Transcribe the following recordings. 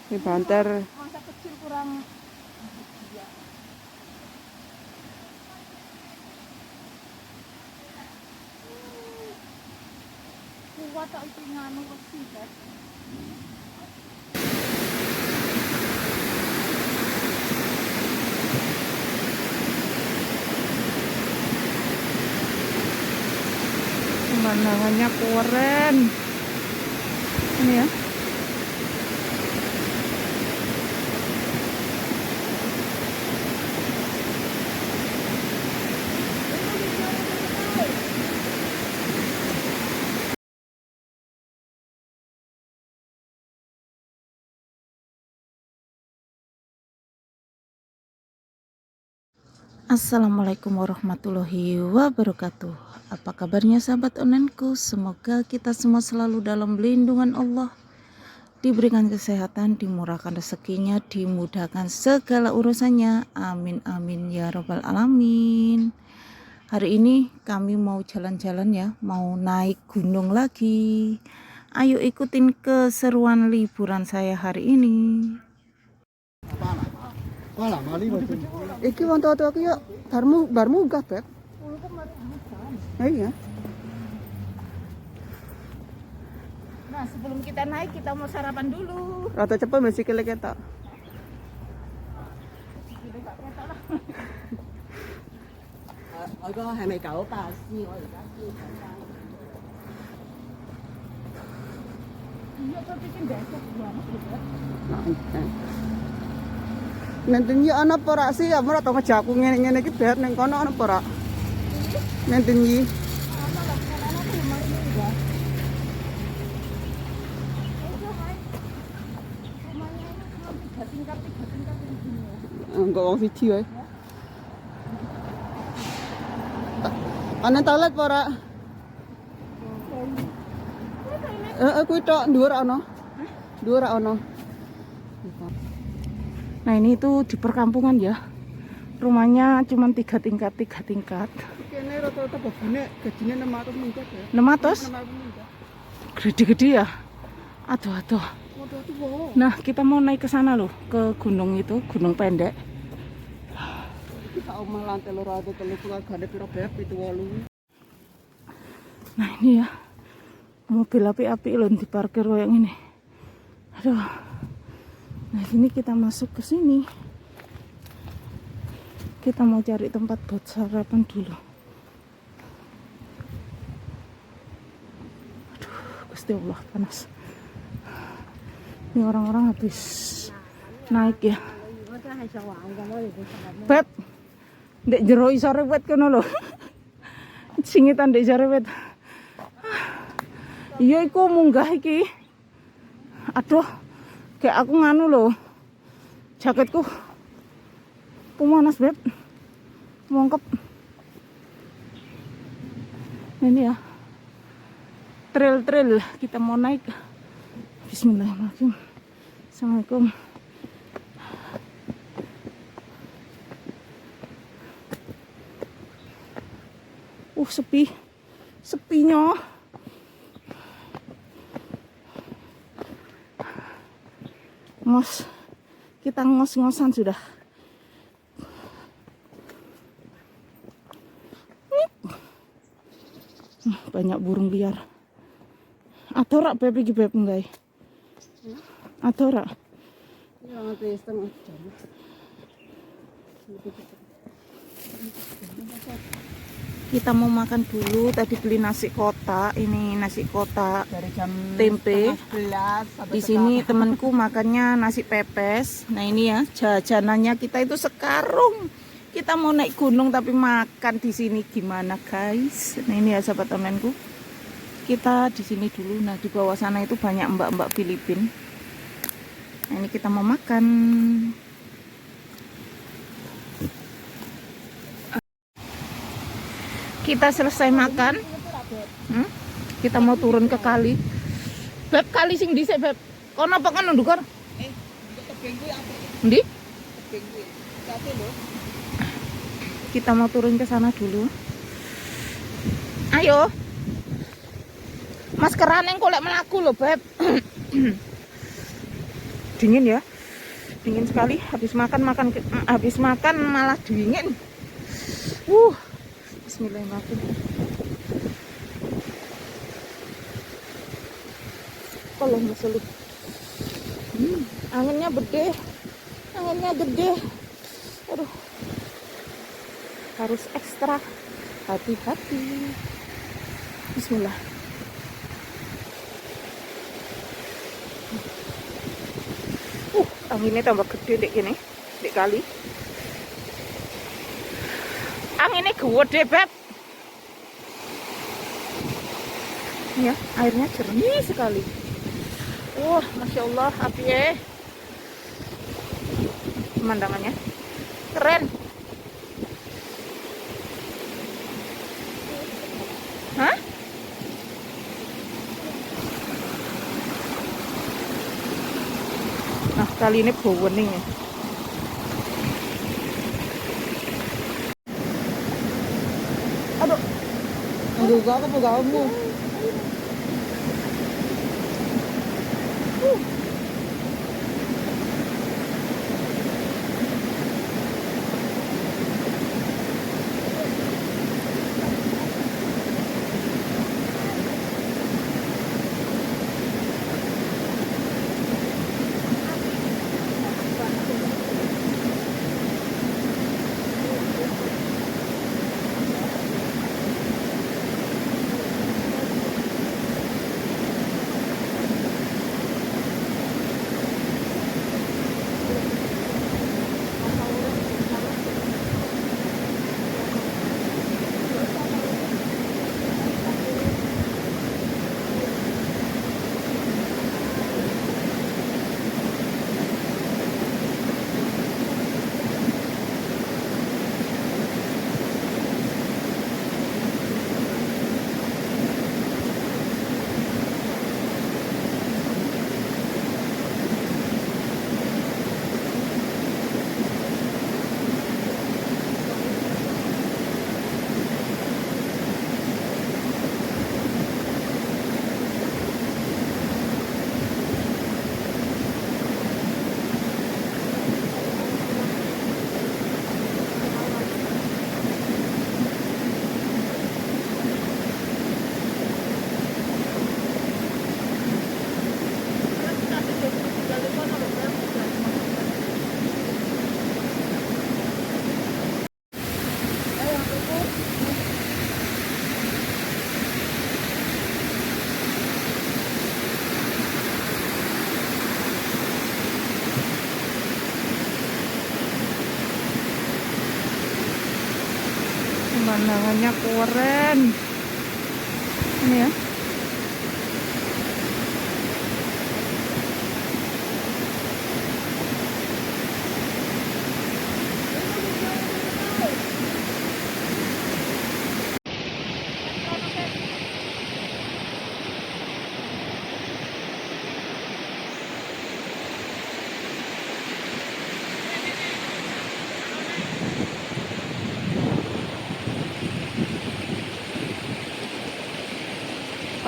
Di Banter. Masa kecil kurang ya. Kuat tak iki nganu wesi kan. Pemandangannya keren. Ini ya. Assalamualaikum warahmatullahi wabarakatuh. Apa kabarnya sahabat onlineku? Semoga kita semua selalu dalam lindungan Allah, diberikan kesehatan, dimurahkan rezekinya, dimudahkan segala urusannya. Amin amin ya robbal alamin. Hari ini kami mau jalan-jalan ya, mau naik gunung lagi. Ayo ikutin keseruan liburan saya hari ini. Iki wong tua-tua ki yo bar munggah, Beb. Iya. Nah, sebelum kita naik kita mau sarapan dulu. Rata cepet masih kele ketok. Cái hai mươi cậu ta siêu rồi đó. Iya, tapi kan besok banget gitu. Nentenyi ana apa rak sih? Ya ora tau ngejaku ngene-ngene iki Beb ning kono ana apa rak? Nentenyi. Ana lah, ana tuh lumari juga. Rumahnya ini cuma 3 tingkat di sini ya. Enggak wong siji wae. Ana toilet apa rak? Kuwi tok dhuwur ana. Dhuwur ana. Nah ini tuh di perkampungan ya. Rumahnya cuma 3 tingkat. Kene rata-rata babine gajine 600 minggat ya. 600? Gede-gede ya. Aduh. Waduh tuh wow. Nah kita mau naik ke sana loh, ke gunung itu, gunung pendek. Kita omah lantai loro ate telu keluargane pira Beb itu 8. Nah ini ya, mobil api-api loh diparkir kayak ini. Aduh. Nah sini kita masuk ke sini. Kita mau cari tempat buat sarapan dulu. Aduh, Gusti Allah panas. Ini orang-orang habis naik ya. Beb, ndek jero iso rewet kono lho. Singitan ndek iso rewet. Iya iku munggah iki. Aduh, kayak aku nganu loh. Jaketku pemanas Beb. Mongkep. Ini ya. Trail kita mau naik. Bismillahirrahmanirrahim. Assalamualaikum. Sepinya. Kita ngos-ngosan sudah. Banyak burung liar. Atau rak Beb iki Beb enggak? Atau rak? Ya nanti setengah jam. Kita mau makan dulu. Tadi beli nasi kotak. Ini nasi kotak Dari jam tempe. 11 sampai Di sini temanku makannya nasi pepes. Nah ini ya jajanannya kita itu sekarung. Kita mau naik gunung tapi makan di sini gimana guys? Nah ini ya sahabat onlineku. Kita di sini dulu. Nah di bawah sana itu banyak mbak-mbak Filipina. Nah ini kita mau makan. Kita selesai makan. Kita mau turun ke kali. Beb kali sing dhisik Beb. Kono apa kan ndukar? tebing kuwi apik. Ndi? Tebing kuwi. Kate lho. Kita mau turun ke sana dulu. Ayo. Maskeran yang kolek melaku loh Beb. dingin ya. Dingin sekali. Habis makan malah dingin. Bismillahirrahmanirrahim. Kalau ngeselip. Anginnya gede. Aduh. Harus ekstra hati-hati. Bismillah. Anginnya tambah gede dek gini, dek kali. Anginnya gede beb. Ya, airnya jernih sekali. Wah, masya Allah, api pemandangannya keren. Hah? Nah, kali ini bening ya. Aduh. Aduh, gak apa kamu. Pemandangannya keren. Ini ya.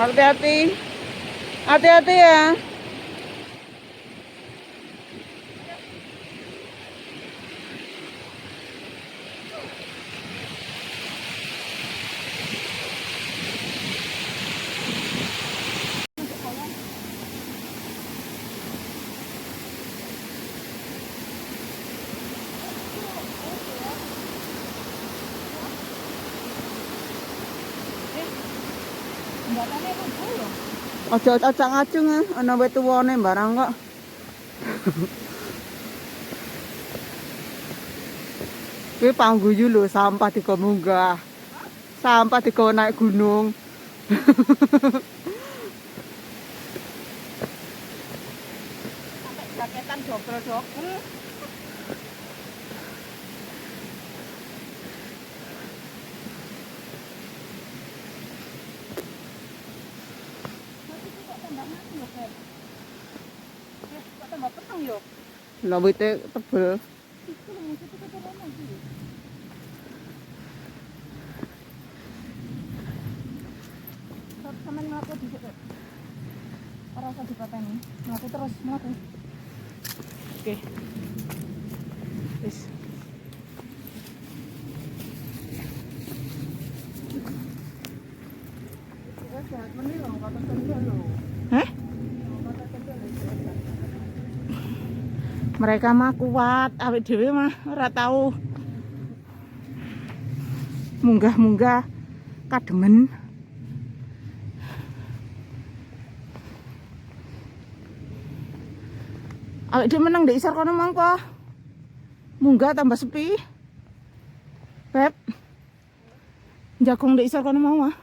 Hati-hati. Hati-hati ya. Aja acak-acung ana wit tuwane barang kok. Kuwi pangguyu lho, sampah diko munggah. Sampah diko naik gunung. Sampai jaketan dobel-dobel. Lah wite tebel. Sama melaku di situ. Ora usah dipateni. Melaku terus, melaku. Oke. Wis. Hah? Mereka mah kuat, awake dhewe mah ora tau munggah-munggah kademen. Awake dhewe menang ndek isor kono mangko. Munggah tambah sepi. Beb. Jagung ndek isor kono mau ah.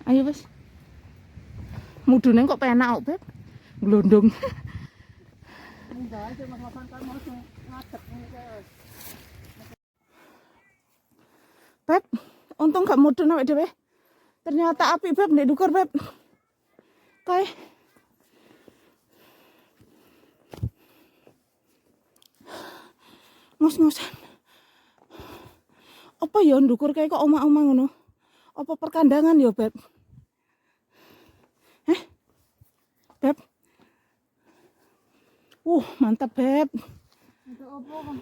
Ayo wis. Mudune kok penak kok, Beb. Glondong. Beb, untung gak mudun awake dhewe. Ternyata api, Beb, ndek dukur, Beb. Kae. Ngos-ngosan. Apa ya ndukur kayak kok omah-omah ngono? Apa perkandangan ya, Beb? Beb. Mantap, Beb. Ada apa?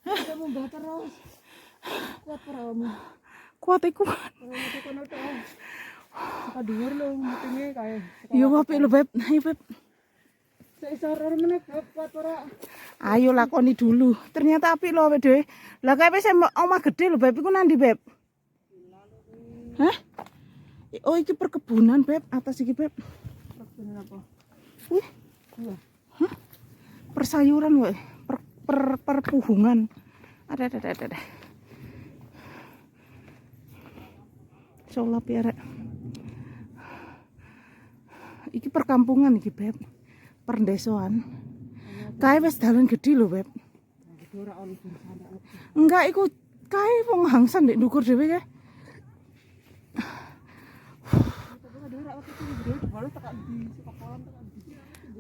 Kita munggah terus. Kuat peramu. Kuat iku. Itu kan udah. Suka dhuwur lho mutinge kae. Yo apik lho, Beb. Ayo, Beb. Seisor meneh kuat ora. Ayo lakoni dulu. Ternyata apik lho awake dhewe. Lah kae wis omah gede lho, Beb. Iku nandi, Beb? Hah? Oh, iki perkebunan, Beb. Atas iki, Beb. Perkebunan apa? Wih, Iya. hah? Persayuran wae. Perpuhungan. Ada. Insyaallah piarek. Iki perkampungan iki, Beb. Perdesaan. Kae wis dalan gede lho, Beb. Ora ono sana. Enggak, iku kae wong hangsan ndek ndukur dhewe kae.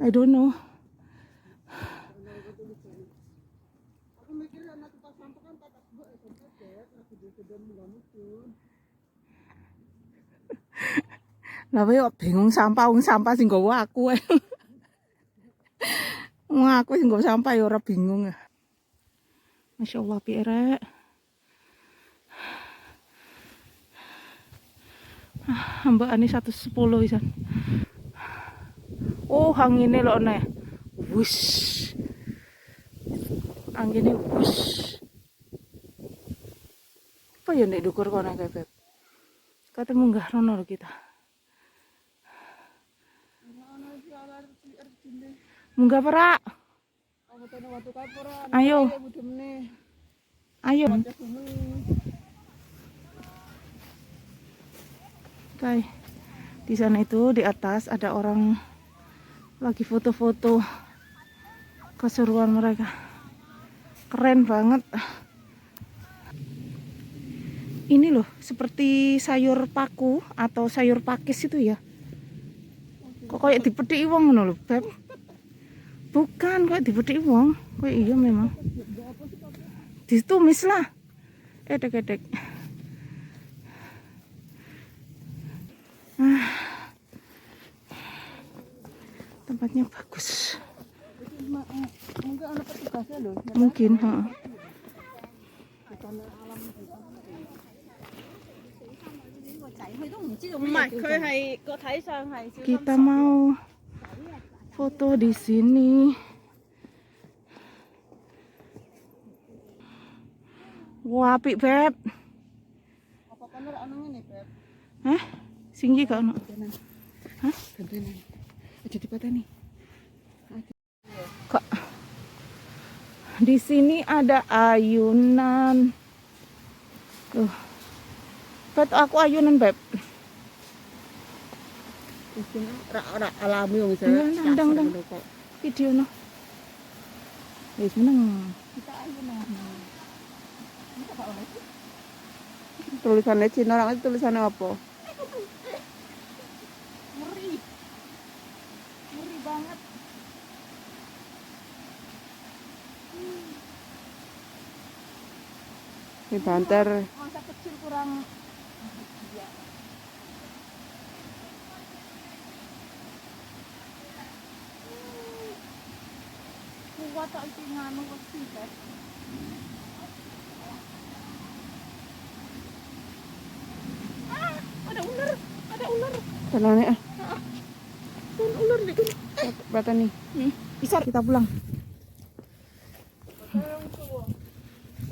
I don't know. Lah wae bingung sampah wong sampah sing nggawa aku ae. Wong aku sing nggawa sampah ya ora bingung. Masyaallah pirek. Mbak ani 110 pisan. Oh, angine lho neh. Wus. Angine wus. Apa ya nek dukur kono kae, Beb? Kate munggah rono lho kita. Munggah perak. Ayo. Ayo. Kayak di sana itu di atas ada orang lagi foto-foto. Keseruan mereka. Keren banget. Ini loh seperti sayur paku atau sayur pakis itu ya. Kok kayak dipethiki wong ngono lho, Beb. Bukan, kayak dipethiki wong. Kayak iya memang. Ditumis lah. Edek-edek. Tempatnya bagus. Mungkin ada petugasnya loh. Mungkin, heeh. Kita mau foto di sini. Wah, apik, Beb. Apa kamera ana ngene, Beb? Hah? Singgi gak ono? Hah? Gantenan. Aja dipateni. Kok di sini ada ayunan. Tuh. Beb, aku ayunan, Beb. Ora alami wong misalnya. Iya, ndang. Video no. Wis meneng. Kita ayunan. Tulisannya Cina, orang itu tulisannya apa? Ngeri banget. Ini banter. Masa kecil kurang. tak iki nganu wedi kan. Ada ular, ada ular. Tenane ah. Ular di sini. Bata nih. Bisa kita pulang.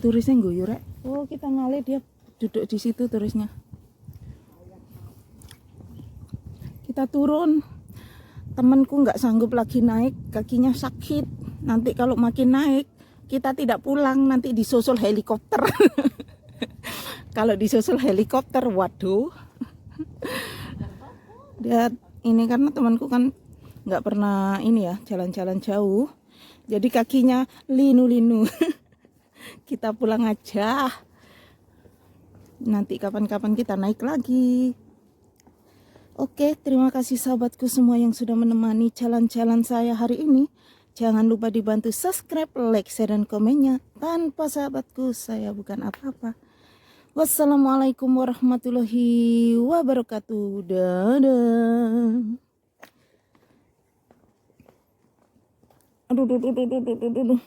Turisnya guyu rek. Oh kita ngalih dia duduk di situ turisnya. Kita turun. Temanku nggak sanggup lagi naik, kakinya sakit. Nanti kalau makin naik kita tidak pulang, nanti disusul helikopter. Kalau disusul helikopter, waduh. Dia ini karena temanku kan nggak pernah ini ya jalan-jalan jauh, jadi kakinya linu-linu. Kita pulang aja. Nanti kapan-kapan kita naik lagi. Oke, terima kasih sahabatku semua yang sudah menemani jalan-jalan saya hari ini. Jangan lupa dibantu subscribe, like, share, dan komennya. Tanpa sahabatku saya bukan apa-apa. Wassalamualaikum warahmatullahi wabarakatuh. Dadah. Aduh.